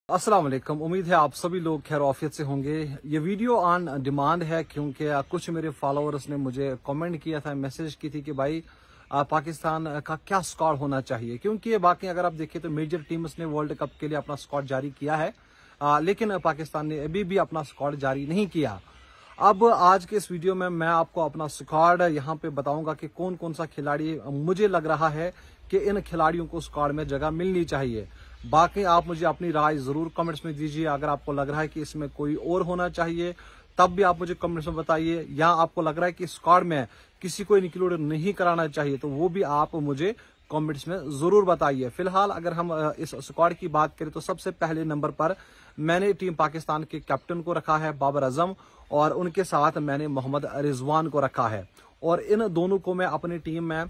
अस्सलाम वालेकुम। उम्मीद है आप सभी लोग खैर आफियत से होंगे। ये वीडियो ऑन डिमांड है क्योंकि कुछ मेरे फॉलोअर्स ने मुझे कमेंट किया था, मैसेज की थी कि भाई पाकिस्तान का क्या स्क्वाड होना चाहिए, क्योंकि ये बाकी अगर आप देखें तो मेजर टीम्स ने वर्ल्ड कप के लिए अपना स्क्वाड जारी किया है, लेकिन पाकिस्तान ने अभी भी अपना स्क्वाड जारी नहीं किया। अब आज के इस वीडियो में मैं आपको अपना स्क्वाड यहाँ पे बताऊंगा कि कौन कौन सा खिलाड़ी मुझे लग रहा है कि इन खिलाड़ियों को स्क्वाड में जगह मिलनी चाहिए। बाकी आप मुझे अपनी राय जरूर कमेंट्स में दीजिए। अगर आपको लग रहा है कि इसमें कोई और होना चाहिए तब भी आप मुझे कमेंट्स में बताइए, या आपको लग रहा है कि स्क्वाड में किसी को इंक्लूड नहीं कराना चाहिए तो वो भी आप मुझे कमेंट्स में जरूर बताइए। फिलहाल अगर हम इस स्क्वाड की बात करें तो सबसे पहले नंबर पर मैंने टीम पाकिस्तान के कैप्टन को रखा है बाबर आजम, और उनके साथ मैंने मोहम्मद रिजवान को रखा है। और इन दोनों को मैं अपनी टीम में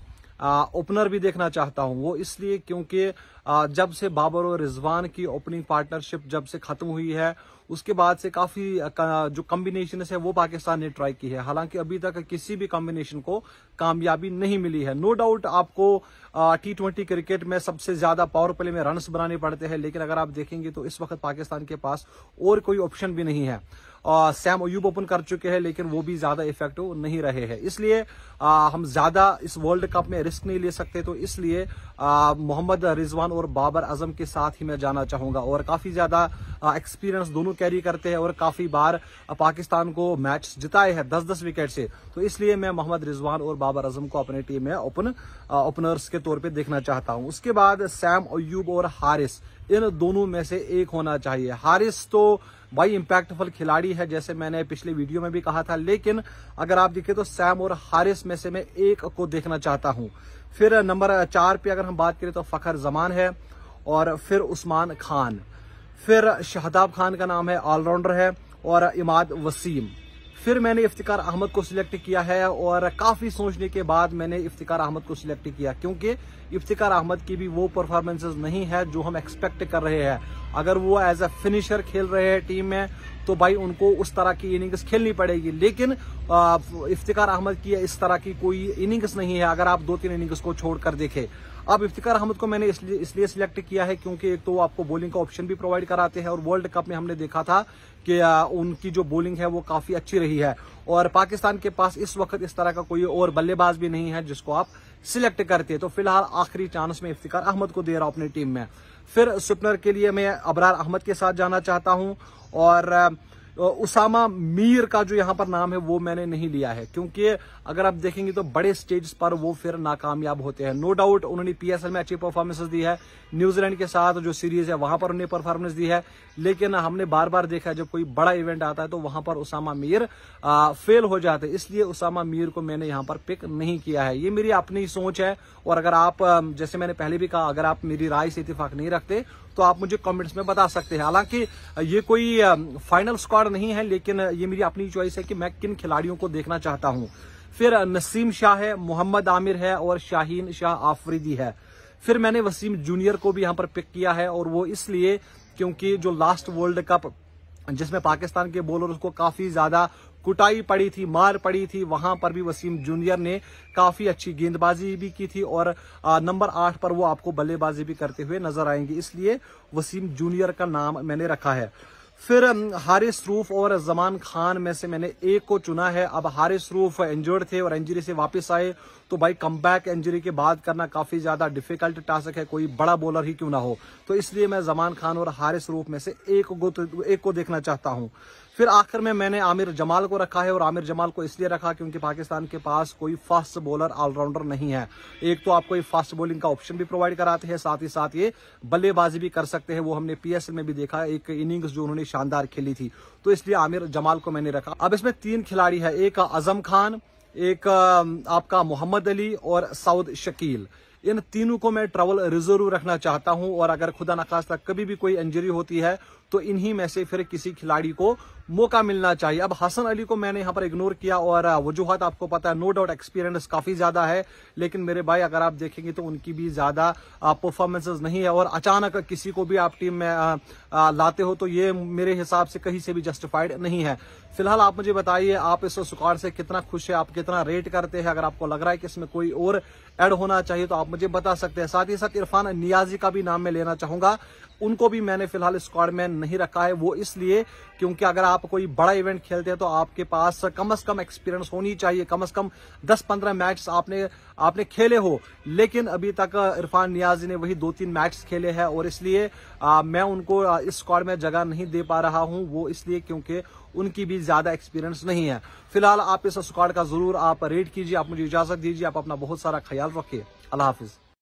ओपनर भी देखना चाहता हूं। वो इसलिए क्योंकि जब से बाबर और रिजवान की ओपनिंग पार्टनरशिप जब से खत्म हुई है उसके बाद से काफी जो कॉम्बिनेशन है वो पाकिस्तान ने ट्राई की है, हालांकि अभी तक किसी भी कॉम्बिनेशन को कामयाबी नहीं मिली है। नो डाउट आपको T20 क्रिकेट में सबसे ज्यादा पावर प्ले में रन्स बनाने पड़ते हैं, लेकिन अगर आप देखेंगे तो इस वक्त पाकिस्तान के पास और कोई ऑप्शन भी नहीं है। सैम अयूब ओपन कर चुके हैं लेकिन वो भी ज्यादा इफेक्टिव नहीं रहे हैं, इसलिए हम ज्यादा इस वर्ल्ड कप में रिस्क नहीं ले सकते। तो इसलिए मोहम्मद रिजवान और बाबर आजम के साथ ही मैं जाना चाहूंगा, और काफी ज्यादा एक्सपीरियंस दोनों कैरी करते हैं और काफी बार पाकिस्तान को मैच जिताए हैं 10-10 विकेट से। तो इसलिए मैं मोहम्मद रिजवान और बाबर आजम को अपनी टीम में ओपनर्स के तौर पे देखना चाहता हूं। उसके बाद सैम अयूब और हारिस, इन दोनों में से एक होना चाहिए। हारिस तो भाई इंपैक्टफुल खिलाड़ी है जैसे मैंने पिछले वीडियो में भी कहा था, लेकिन अगर आप देखें तो सैम और हारिस में से मैं एक को देखना चाहता हूं। फिर नंबर 4 पे अगर हम बात करें तो फखर जमान है, और फिर उस्मान खान, फिर शहदाब खान का नाम है, ऑलराउंडर है, और इमाद वसीम। फिर मैंने इफ्तिकार अहमद को सिलेक्ट किया है, और काफी सोचने के बाद मैंने इफ्तिकार अहमद को सिलेक्ट किया क्योंकि इफ्तिकार अहमद की भी वो परफॉर्मेंसेस नहीं है जो हम एक्सपेक्ट कर रहे हैं। अगर वो एज अ फिनिशर खेल रहे हैं टीम में तो भाई उनको उस तरह की इनिंग्स खेलनी पड़ेगी, लेकिन इफ्तिकार अहमद की इस तरह की कोई इनिंग्स नहीं है अगर आप 2-3 इनिंग्स को छोड़कर देखें। अब इफ्तिकार अहमद को मैंने इसलिए सिलेक्ट किया है क्योंकि एक तो आपको बॉलिंग का ऑप्शन भी प्रोवाइड कराते हैं, और वर्ल्ड कप में हमने देखा था कि उनकी जो बॉलिंग है वो काफी अच्छी रही है, और पाकिस्तान के पास इस वक्त इस तरह का कोई और बल्लेबाज भी नहीं है जिसको आप सिलेक्ट करते हैं। तो फिलहाल आखिरी चांस में इफ्तिकार अहमद को दे रहा हूं अपनी टीम में। फिर स्पिनर के लिए मैं अबरार अहमद के साथ जाना चाहता हूं, और उसामा मीर का जो यहाँ पर नाम है वो मैंने नहीं लिया है क्योंकि अगर आप देखेंगे तो बड़े स्टेज पर वो फिर नाकामयाब होते हैं। नो डाउट उन्होंने PSL में अच्छी परफॉर्मेंसेस दी है, न्यूजीलैंड के साथ जो सीरीज है वहां पर उन्हें परफॉर्मेंस दी है, लेकिन हमने बार बार देखा है जब कोई बड़ा इवेंट आता है तो वहां पर उसामा मीर फेल हो जाते हैं, इसलिए उसामा मीर को मैंने यहाँ पर पिक नहीं किया है। ये मेरी अपनी सोच है, और अगर आप जैसे मैंने पहले भी कहा अगर आप मेरी राय से इत्तेफाक नहीं रखते तो आप मुझे कमेंट्स में बता सकते हैं। हालांकि ये कोई फाइनल स्क्वाड नहीं है, लेकिन ये मेरी अपनी चॉइस है कि मैं किन खिलाड़ियों को देखना चाहता हूं। फिर नसीम शाह है, मोहम्मद आमिर है, और शाहीन शाह आफरीदी है। फिर मैंने वसीम जूनियर को भी यहां पर पिक किया है, और वो इसलिए क्योंकि जो लास्ट वर्ल्ड कप जिसमें पाकिस्तान के बॉलर्स को काफी ज्यादा कुटाई पड़ी थी, मार पड़ी थी, वहां पर भी वसीम जूनियर ने काफी अच्छी गेंदबाजी भी की थी, और नंबर 8 पर वो आपको बल्लेबाजी भी करते हुए नजर आएंगे, इसलिए वसीम जूनियर का नाम मैंने रखा है। फिर हारिस रूफ और जमान खान में से मैंने एक को चुना है। अब हारिस रूफ इंजर्ड थे और इंजरी से वापस आए तो भाई कमबैक इंजरी के बाद करना काफी ज्यादा डिफिकल्ट टास्क है, कोई बड़ा बॉलर ही क्यों ना हो, तो इसलिए मैं जमान खान और हारिस रूफ में से एक को देखना चाहता हूं। फिर आखिर में मैंने आमिर जमाल को रखा है, और आमिर जमाल को इसलिए रखा क्योंकि पाकिस्तान के पास कोई फास्ट बॉलर ऑलराउंडर नहीं है। एक तो आपको फास्ट बॉलिंग का ऑप्शन भी प्रोवाइड कराते हैं, साथ ही साथ ये बल्लेबाजी भी कर सकते हैं, वो हमने PSL में भी देखा एक इनिंग्स जो उन्होंने शानदार खेली थी, तो इसलिए आमिर जमाल को मैंने रखा। अब इसमें 3 खिलाड़ी है, एक आजम खान, एक आपका मोहम्मद अली और सऊद शकील। इन तीनों को मैं ट्रबल रिजर्व रखना चाहता हूं, और अगर खुदा नखास्ता कभी भी कोई इंजरी होती है तो इन्हीं में से फिर किसी खिलाड़ी को मौका मिलना चाहिए। अब हसन अली को मैंने यहाँ पर इग्नोर किया, और वजूहत आपको पता है, नो डाउट एक्सपीरियंस काफी ज्यादा है, लेकिन मेरे भाई अगर आप देखेंगे तो उनकी भी ज्यादा परफॉर्मेंसेस नहीं है, और अचानक किसी को भी आप टीम में लाते हो तो ये मेरे हिसाब से कहीं से भी जस्टिफाइड नहीं है। फिलहाल आप मुझे बताइए आप इस स्क्वाड से कितना खुश है, आप कितना रेट करते हैं। अगर आपको लग रहा है कि इसमें कोई और ऐड होना चाहिए तो आप मुझे बता सकते हैं। साथ ही साथ इरफान नियाजी का भी नाम मैं लेना चाहूंगा। उनको भी मैंने फिलहाल स्क्वाड में नहीं रखा है। वो इसलिए क्योंकि अगर आप कोई बड़ा इवेंट खेलते हैं तो आपके पास कम से कम एक्सपीरियंस होनी चाहिए, कम से कम 10-15 मैच आपने खेले हो। लेकिन अभी तक इरफान नियाजी ने वही 2-3 मैच खेले हैं और इसलिए मैं उनको इस स्क्वाड में जगह नहीं दे पा रहा हूं। वो इसलिए क्योंकि उनकी भी ज्यादा एक्सपीरियंस नहीं है। फिलहाल आप इस स्क्वाड का जरूर आप रेड कीजिए। आप मुझे इजाजत दीजिए। आप अपना बहुत सारा ख्याल रखिए। अल्लाह हाफिज।